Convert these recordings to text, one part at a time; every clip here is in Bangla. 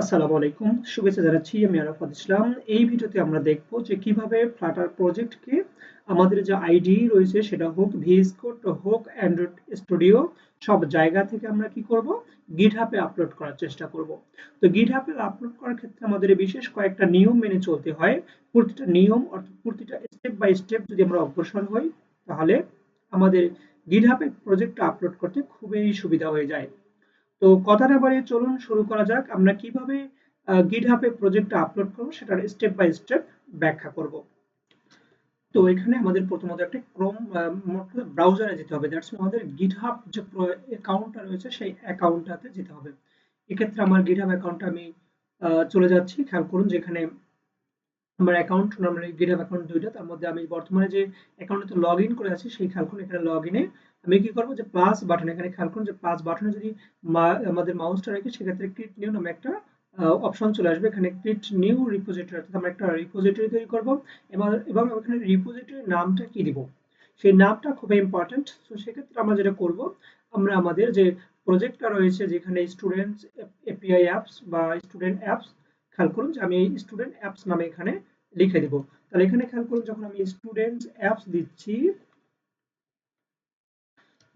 আসসালামু আলাইকুম, শুভেচ্ছা জানাচ্ছি। আমি আরাফাত ইসলাম। এই ভিডিওতে আমরা দেখব যে কিভাবে ফ্লাটার প্রজেক্টকে আমাদের যে আইডি রয়েছে সেটা হোক ভিএস কোড হোক অ্যান্ড্রয়েড স্টুডিও, সব জায়গা থেকে আমরা কি করব, গিটহাবে আপলোড করার চেষ্টা করব। তো গিটহাবে আপলোড করার ক্ষেত্রে আমাদের বিশেষ কয়েকটা নিয়ম মেনে চলতে হয়। প্রতিটা নিয়ম অর্থাৎ প্রতিটা স্টেপ বাই স্টেপ যদি আমরা অগ্রসর হই, তাহলে আমাদের গিটহাবে প্রজেক্টটা আপলোড করতে খুবই সুবিধা হয়ে যায়। তো কথা না বাড়িয়ে চলুন শুরু করা যাক। আমরা কিভাবে GitHub এ প্রজেক্টটা আপলোড করব সেটার স্টেপ বাই স্টেপ ব্যাখ্যা করব। তো এখানে আমাদের প্রথমত একটা ক্রোম ব্রাউজারে যেতে হবে। দ্যাটস আমাদের GitHub যে অ্যাকাউন্টটা রয়েছে সেই অ্যাকাউন্টটাতে যেতে হবে। এক্ষেত্রে আমার GitHub অ্যাকাউন্টটা আমি চলে যাচ্ছি। খেয়াল করুন যেখানে আমার অ্যাকাউন্ট নরমালি GitHub অ্যাকাউন্ট ২ টা। তার মধ্যে আমি বর্তমানে যে অ্যাকাউন্টটাতে লগইন করে আছি সেই খেয়াল করুন এখানে লগইনে আমি কি করব যে প্লাস বাটন, এখানে খেয়াল করুন যে প্লাস বাটনে যদি আমাদের মাউসটা রাখি সেক্ষেত্রে ক্রিয়েট নিউ নামে একটা অপশন চলে আসবে। এখানে ক্রিয়েট নিউ রিপোজিটরি অর্থাৎ আমরা একটা রিপোজিটরি তৈরি করব। এবং এখানে রিপোজিটরির নামটা কি দিব সেই নামটা খুবই ইম্পর্টেন্ট। তো সেক্ষেত্রে আমরা যেটা করব, আমরা আমাদের যে প্রজেক্টটা রয়েছে যেখানে স্টুডেন্টস এপিআই অ্যাপস বা স্টুডেন্ট অ্যাপস, খেয়াল করুন যে আমি স্টুডেন্ট অ্যাপস নামে এখানে লিখে দিব। তাহলে এখানে খেয়াল করুন যখন আমি স্টুডেন্টস অ্যাপস দিচ্ছি,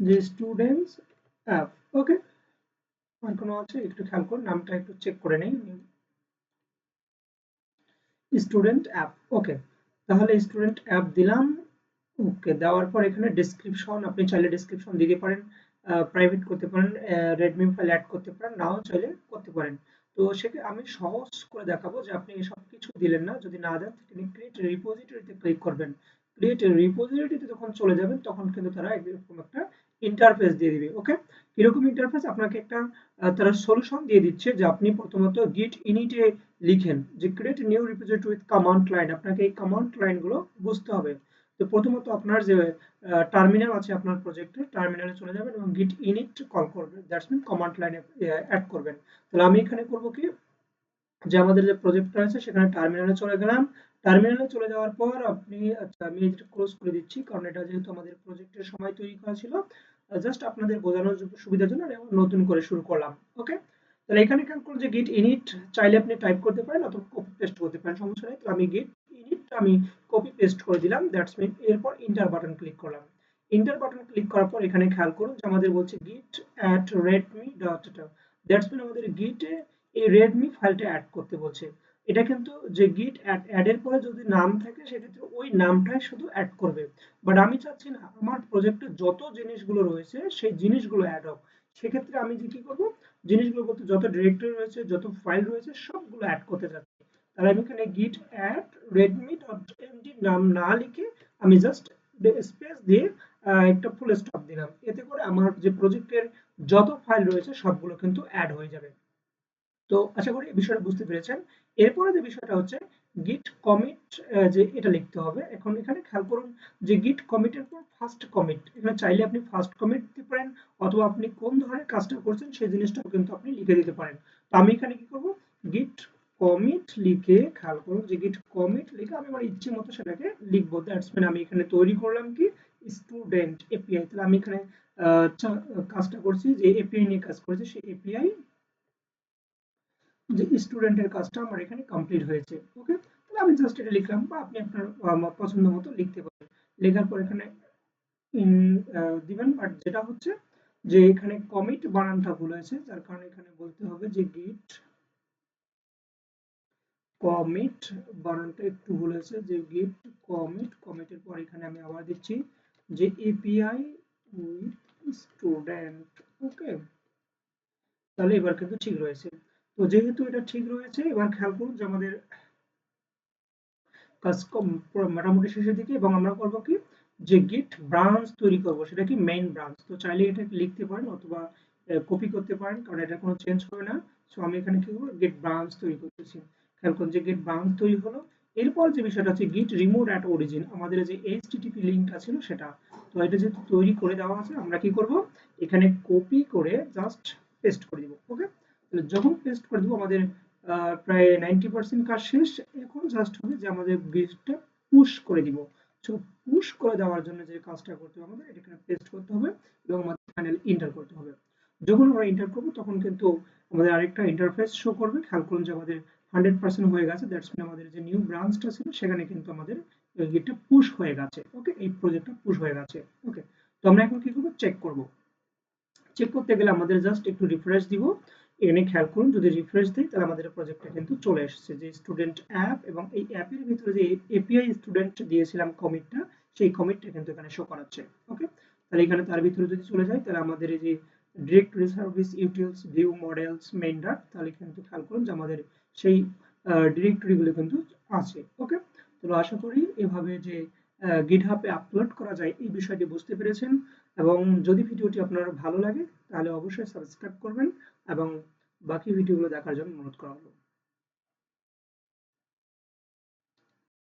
যে স্টুডেন্টস অ্যাপ, ওকে, আর কোনো আছে একটু খেয়াল করুন, নামটা একটু চেক করে নেই। স্টুডেন্ট অ্যাপ, ওকে। তাহলে স্টুডেন্ট অ্যাপ দিলাম। ওকে, দেওয়ার পর এখানে ডেসক্রিপশন আপনি চাইলে ডেসক্রিপশন দিতে পারেন, প্রাইভেট করতে পারেন, রেডমি ফাইল অ্যাড করতে পারেন, নাও চাইলে করতে পারেন। তো সেটা আমি সহজ করে দেখাবো যে আপনি সব কিছু দিলেন না, যদি না দেন তিনি ক্রিয়েট রিপোজিটরিতে ক্লিক করবেন। ক্রিয়েট রিপোজিটরিতে যখন চলে যাবেন তখন কিন্তু তারা এরকম একটা ইন্টারফেস দিয়ে দিবে। ওকে, এরকম ইন্টারফেস আপনাকে একটা তারা সলিউশন দিয়ে দিচ্ছে যে আপনি প্রথমত গিট ইনিটে লিখেন যে create new repository with command line. আপনাকে এই কমান্ড লাইনগুলো বুঝতে হবে। তো প্রথমত আপনার যে টার্মিনাল আছে আপনার প্রজেক্টে, টার্মিনালে চলে যাবেন এবং git init কল করবেন, দ্যাটস মিন কমান্ড লাইনে অ্যাড করবেন। তাহলে আমি এখানে করব কি, যে আমাদের যে প্রজেক্টটা আছে সেখানে টার্মিনালে চলে গেলাম। টার্মিনালে চলে যাওয়ার পর আপনি, আচ্ছা আমি এটা ক্লোজ করে দিচ্ছি কারণ এটা যেহেতু আমাদের প্রজেক্টের সময় তৈরি করা ছিল, জাস্ট আপনাদের বোঝানোর সুবিধার জন্য আমি আবার নতুন করে শুরু করলাম। ওকে, তাহলে এখানে খেয়াল করুন যে git init চাইলে আপনি টাইপ করতে পারেন অথবা কপি পেস্ট করতে পারেন, সমস্যা নেই। তো আমি git init আমি কপি পেস্ট করে দিলাম, দ্যাটস মিন এরপর ইন্টার বাটন ক্লিক করলাম। ইন্টার বাটন ক্লিক করার পর এখানে খেয়াল করুন যে আমাদের বলছে git at redmi dot that's mean আমাদের git এ এই রেডমি ফাইলটা অ্যাড করতে বলছে। এটা কিন্তু যে গিট অ্যাড এর পরে যদি নাম থাকে সেক্ষেত্রে ওই নামটাই শুধু অ্যাড করবে। বাট আমি চাচ্ছি না আমার প্রজেক্টে যত জিনিসগুলো রয়েছে সেই জিনিসগুলো অ্যাড হোক। সেক্ষেত্রে আমি যে কি করব, জিনিসগুলো বলতে যত ডিরেক্টরি রয়েছে যত ফাইল রয়েছে সবগুলো অ্যাড করতে চাচ্ছি। তাহলে আমি এখানে গিট অ্যাড রেডমি ডট এমডি নাম না লিখে আমি জাস্ট স্পেস দিয়ে একটা ফুল স্টপ দিলাম। এতে করে আমার যে প্রজেক্টের যত ফাইল রয়েছে সবগুলো কিন্তু অ্যাড হয়ে যাবে। তো আশা করি এই বিষয়টা বুঝতে পেরেছেন। এরপরে যে বিষয়টা হচ্ছে গিট কমিট, যে এটা লিখতে হবে। এখন এখানে খেয়াল করুন যে গিট কমিটের পর ফার্স্ট কমিট, এখানে চাইলে আপনি ফার্স্ট কমিট দিতে পারেন অথবা আপনি কোন ধরনের কাজটা করছেন সেই জিনিসটাও কিন্তু আপনি লিখে দিতে পারেন। তো আমি এখানে কি করব, গিট কমিট লিখে, খেয়াল করুন যে গিট কমিট লিখে আমি আমার ইচ্ছে মতো সেটাকে লিখবো। দ্যাটস মিন আমি এখানে তৈরি করলাম কি স্টুডেন্ট এপিআই। তাহলে আমি এখানে কাজটা করছি যে এপিআই নিয়ে কাজ করেছি, সেই এপিআই যে স্টুডেন্টের কাজটা আমার এখানে কমপ্লিট হয়েছে। ওকে, তাহলে আমি জাস্ট এটা লিখলাম বা আপনি আপনার পছন্দ মতো লিখতে পারেন। লেখার পর এখানে দিবেন। বাট যেটা হচ্ছে যে এখানে কমিট বানানটা ভুল হয়েছে, যার কারণে এখানে বলতে হবে যে গিট কমিট, বানানটা একটু ভুল হয়েছে, যে গিট কমিট, কমিটের পর এখানে আমি আবার দিচ্ছি যে এপিআই উইথ স্টুডেন্ট। ওকে, তাহলে এবার কিন্তু ঠিক রয়েছে। তো যেহেতু এটা ঠিক রয়েছে এবার খেয়াল করুন যে আমাদের কাজ পুরো মোটামুটি শেষের দিকে, এবং আমরা করব কি যে গিট ব্রাঞ্চ তৈরি করব, সেটা কি মেইন ব্রাঞ্চ। তো চাইলে এটা লিখতে পারেন অথবা কপি করতে পারেন কারণ এটা কোনো চেঞ্জ হবে না। সো আমি এখানে কি করব, গিট ব্রাঞ্চ তৈরি করতেছি। খেয়াল করুন যে গিট ব্রাঞ্চ তৈরি হলো। এরপর যে বিষয়টা হচ্ছে গিট রিমুভ অ্যাট অরিজিন, আমাদের যে এইচটিটিপি লিংকটা ছিল সেটা। তো এটা যেহেতু তৈরি করে দেওয়া আছে আমরা কি করব, এখানে কপি করে জাস্ট পেস্ট করে দিব। ওকে, তাহলে যখন পেস্ট করে দিব আমাদের প্রায় 90% কাজ শেষ। এখন জাস্ট হবে যে আমাদের গিটটা পুশ করে দিব। সো পুশ করে দেওয়ার জন্য যে কাজটা করতে হবে আমাদের, এটা এখানে পেস্ট করতে হবে এবং আমাদের ফাইনাল এন্টার করতে হবে। যখন আমরা এন্টার করব তখন কিন্তু আমাদের আরেকটা ইন্টারফেস শো করবে। খেয়াল করুন যে আমাদের 100% হয়ে গেছে, দ্যাটস মিন আমাদের যে নিউ ব্রাঞ্চটা ছিল সেখানে কিন্তু আমাদের এটা পুশ হয়ে গেছে। ওকে, এই প্রজেক্টটা পুশ হয়ে গেছে। ওকে, তো আমরা এখন কি করব, চেক করব। চেক করতে গেলে আমাদের জাস্ট একটু রিফ্রেশ দিব। এখানে খেয়াল করুন যদি রিফ্রেশ দিই তাহলে আমাদের প্রজেক্টটা কিন্তু চলে এসেছে, যে স্টুডেন্ট অ্যাপ, এবং এই অ্যাপের ভিতরে যে এপিআই স্টুডেন্ট দিয়েছিলাম কমিটটা, সেই কমিটটা কিন্তু এখানে শো করাচ্ছে। ওকে, তাহলে এখানে তার ভিতরে যদি চলে যাই তাহলে আমাদের এই যে directory service, utils, view, models, main ডাট, তাহলে কিন্তু খেয়াল করুন যে আমাদের সেই ডিরেক্টরি গুলো কিন্তু আছে। ওকে, তো আশা করি এভাবে যে গিটহাবে আপলোড করা যায় এই বিষয়টি বুঝতে পেরেছেন, এবং যদি ভিডিওটি আপনার ভালো লাগে তাহলে অবশ্যই সাবস্ক্রাইব করবেন এবং বাকি ভিডিওগুলো দেখার জন্য অনুরোধ করা হলো।